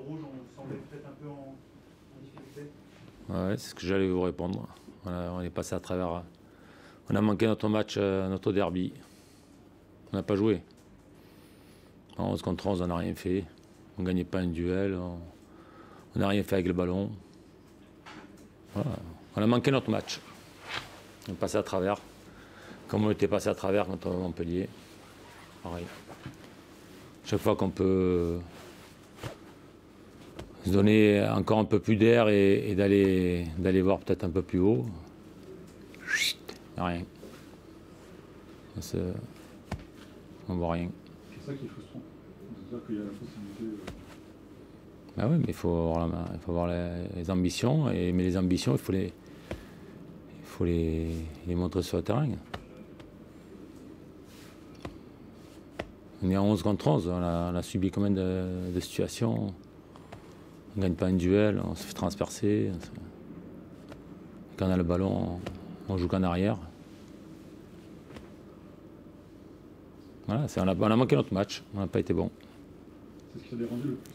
Rouge, on semblait peut-être un peu en difficulté. Ouais, c'est ce que j'allais vous répondre. On est passé à travers. On a manqué notre match, notre derby. On n'a pas joué. En 11 contre 11, on n'a rien fait. On ne gagnait pas un duel. On n'a rien fait avec le ballon. Voilà. On a manqué notre match. On est passé à travers. Comme on était passé à travers contre Montpellier. Pareil. Chaque fois qu'on peut se donner encore un peu plus d'air et d'aller voir peut-être un peu plus haut, rien. On voit rien. C'est ça qui est frustrant. C'est-à-dire qu'il y a la possibilité. Ben oui, mais il faut avoir les ambitions, mais les ambitions, il faut les montrer sur le terrain. On est en 11 contre 11, on a subi combien de situations. On ne gagne pas un duel, on se fait transpercer. Quand on a le ballon, on joue qu'en arrière. Voilà, on a manqué notre match, on n'a pas été bon. C'est ce qui a dérangé le plus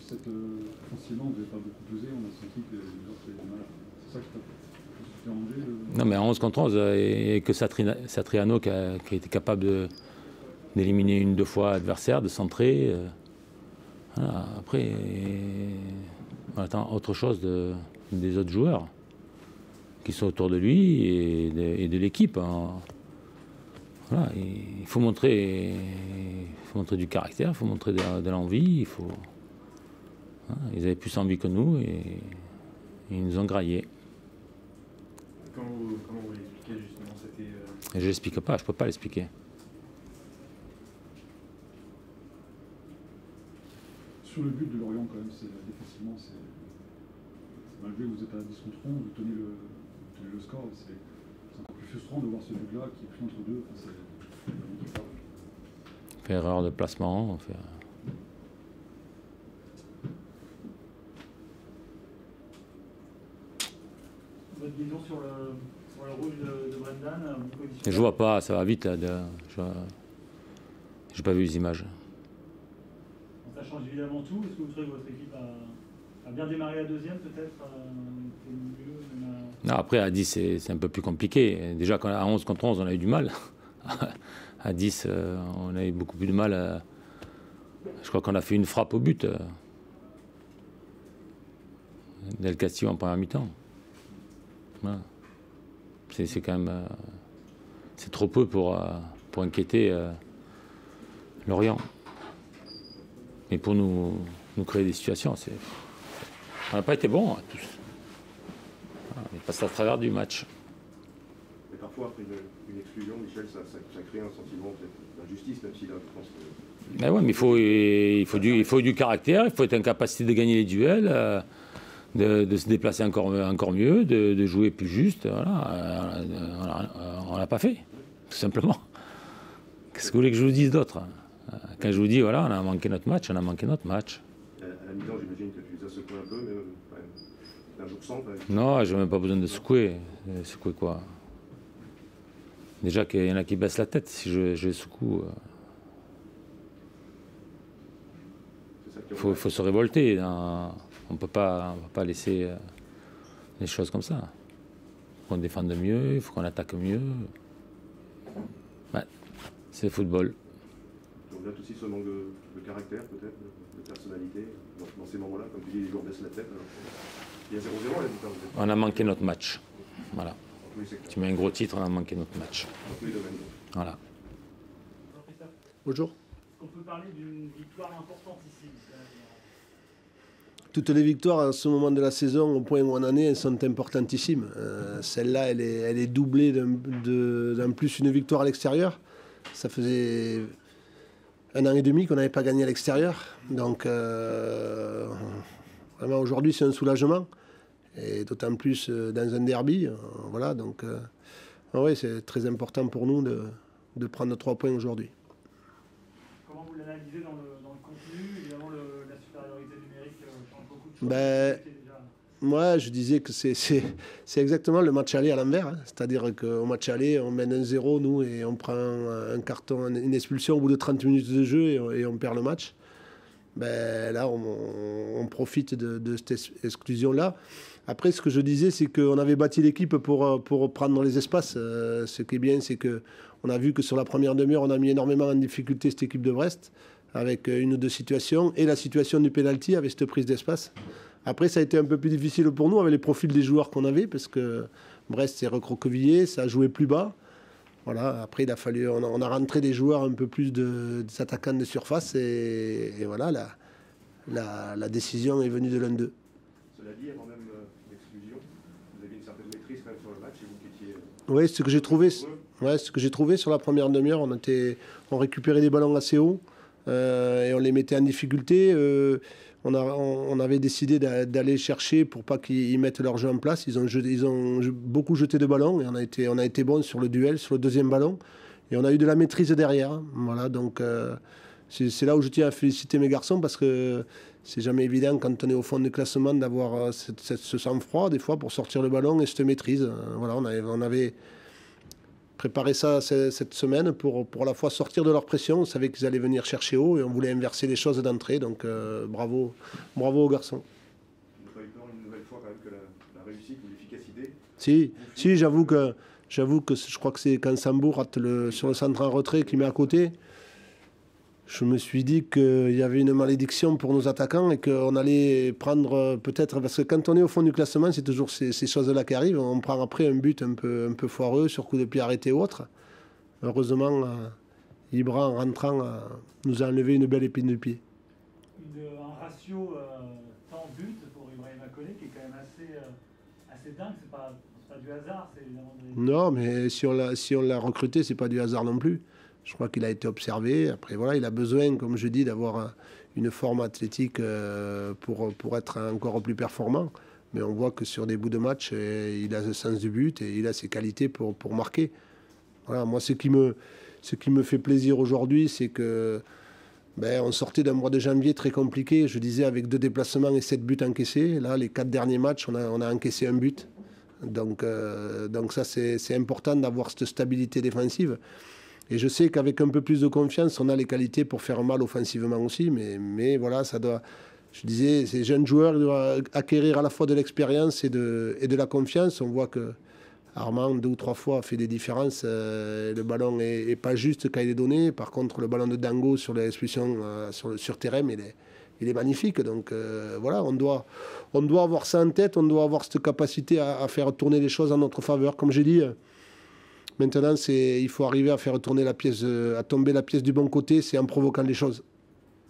offensivement, vous n'avez pas beaucoup pesé, on a senti que les joueurs faisaient du mal. C'est ça qui t'a dérangé Non mais en 11 contre 11, et que Satriano qui a été capable d'éliminer une, deux fois l'adversaire, de centrer. Voilà. Après, on attend autre chose des autres joueurs qui sont autour de lui et de l'équipe. Voilà, il faut montrer du caractère, il faut montrer de l'envie. Voilà, ils avaient plus envie que nous et ils nous ont graillés. Comment vous l'expliquez justement? Je ne l'explique pas, je ne peux pas l'expliquer. Sur le but de Lorient, quand même, défensivement, malgré que vous êtes à 10 contre 11, vous tenez le score. C'est encore plus frustrant de voir ce but-là qui est pris entre deux. Enfin, on fait erreur de placement. Votre vision sur le rouge de Brendan, je ne vois pas, ça va vite. Je n'ai pas vu les images. Ça change évidemment tout. Est-ce que vous trouvez que votre équipe a bien démarré la deuxième, peut-être Non, après, à 10, c'est un peu plus compliqué. Déjà, à 11 contre 11, on a eu du mal. À 10, on a eu beaucoup plus de mal. Je crois qu'on a fait une frappe au but. Del Castillo en première mi-temps. Voilà. C'est quand même... c'est trop peu pour inquiéter Lorient. Mais pour nous créer des situations, on n'a pas été bons, tous. On est passé à travers du match. Et parfois, après une exclusion, Michel, ça crée un sentiment d'injustice, même si là, je pense que... Ben ouais, mais il faut du caractère, il faut être en capacité de gagner les duels, de se déplacer encore mieux, de jouer plus juste. Voilà. On l'a pas fait, tout simplement. Qu'est-ce que vous voulez que je vous dise d'autre? Quand je vous dis, voilà, on a manqué notre match, on a manqué notre match. À la mi-temps, j'imagine que tu les as secoués un peu, mais un jour sans, quand même. Non, je n'ai même pas besoin de secouer. Secouer quoi? Déjà qu'il y en a qui baissent la tête si je les secoue. Il faut se révolter. On ne peut pas laisser les choses comme ça. Il faut qu'on défende mieux, il faut qu'on attaque mieux. Ouais, c'est le football. Tu regrettes aussi ce manque de caractère, peut-être, de personnalité, dans ces moments-là, comme tu dis, les joueurs baissent la tête. Alors, il y a 0-0 à la mi-temps. On a manqué notre match. Voilà. Oui, tu mets un gros titre, on a manqué notre match. Dans tous les domaines. Voilà. Bonjour. Est-ce qu'on peut parler d'une victoire importante ici? Toutes les victoires à ce moment de la saison, au point où on en est, elles sont importantissimes. Celle-là, elle est doublée d'un plus une victoire à l'extérieur. Ça faisait 1 an et demi qu'on n'avait pas gagné à l'extérieur. Donc, vraiment, aujourd'hui, c'est un soulagement. Et d'autant plus dans un derby. Voilà, donc, ouais, c'est très important pour nous de prendre 3 points aujourd'hui. Comment vous l'analysez dans le contenu? Évidemment, la supériorité numérique change beaucoup de choses. Ben, moi, je disais que c'est exactement le match aller à l'envers. Hein. C'est-à-dire qu'au match aller, on mène 1-0, nous, et on prend un carton, une expulsion au bout de 30 minutes de jeu et on perd le match. Ben, là, on profite de cette exclusion-là. Après, ce que je disais, c'est qu'on avait bâti l'équipe pour prendre les espaces. Ce qui est bien, c'est qu'on a vu que sur la première demi-heure, on a mis énormément en difficulté cette équipe de Brest, avec une ou deux situations, et la situation du pénalty avec cette prise d'espace. Après, ça a été un peu plus difficile pour nous avec les profils des joueurs qu'on avait, parce que Brest s'est recroquevillé, ça a joué plus bas. Voilà, après, il a fallu, on a rentré des joueurs un peu plus des attaquants de surface, et voilà, la décision est venue de l'un d'eux. Cela dit, avant même l'exclusion, vous aviez une certaine maîtrise quand même sur le match, et vous qui étiez... Oui, ce que j'ai trouvé sur la première demi-heure, on récupérait des ballons assez hauts, et on les mettait en difficulté. On avait décidé d'aller chercher pour pas qu'ils mettent leur jeu en place. Ils ont beaucoup jeté de ballons et on a été bons sur le duel, sur le deuxième ballon. Et on a eu de la maîtrise derrière. Voilà, donc c'est là où je tiens à féliciter mes garçons parce que c'est jamais évident quand on est au fond du classement d'avoir ce sang-froid des fois pour sortir le ballon et cette maîtrise. Voilà, on avait préparé ça cette semaine pour à la fois sortir de leur pression. On savait qu'ils allaient venir chercher haut et on voulait inverser les choses d'entrée. Donc bravo aux garçons. Vous n'avez pas eu peur une nouvelle fois quand même que la réussite ou l'efficacité? Si, j'avoue que je crois que c'est quand Sambou rate sur le centre en retrait qui met à côté. Je me suis dit qu'il y avait une malédiction pour nos attaquants et qu'on allait prendre peut-être... Parce que quand on est au fond du classement, c'est toujours ces choses-là qui arrivent. On prend après un but un peu foireux, sur coup de pied arrêté ou autre. Heureusement, Ibra, en rentrant, nous a enlevé une belle épine du pied. Un ratio temps-but pour Ibrahima Koné qui est quand même assez dingue. C'est pas du hasard. Non, mais si on l'a recruté, c'est pas du hasard non plus. Je crois qu'il a été observé. Après, voilà, il a besoin, comme je dis, d'avoir une forme athlétique pour être encore plus performant. Mais on voit que sur des bouts de match, il a le sens du but et il a ses qualités pour marquer. Voilà, moi, ce qui me fait plaisir aujourd'hui, c'est que on sortait d'un mois de janvier très compliqué. Je disais, avec 2 déplacements et 7 buts encaissés. Là, les 4 derniers matchs, on a encaissé un but. Donc ça, c'est important d'avoir cette stabilité défensive. Et je sais qu'avec un peu plus de confiance, on a les qualités pour faire mal offensivement aussi. Mais voilà, ça doit... Je disais, ces jeunes joueurs doivent acquérir à la fois de l'expérience et de la confiance. On voit que Armand, 2 ou 3 fois, a fait des différences. Le ballon n'est pas juste quand il est donné. Par contre, le ballon de Dango sur l'expulsion sur terrain, il est magnifique. Donc voilà, on doit avoir ça en tête. On doit avoir cette capacité à faire tourner les choses en notre faveur. Comme j'ai dit... Maintenant, il faut arriver à faire tourner à tomber la pièce du bon côté, c'est en provoquant les choses.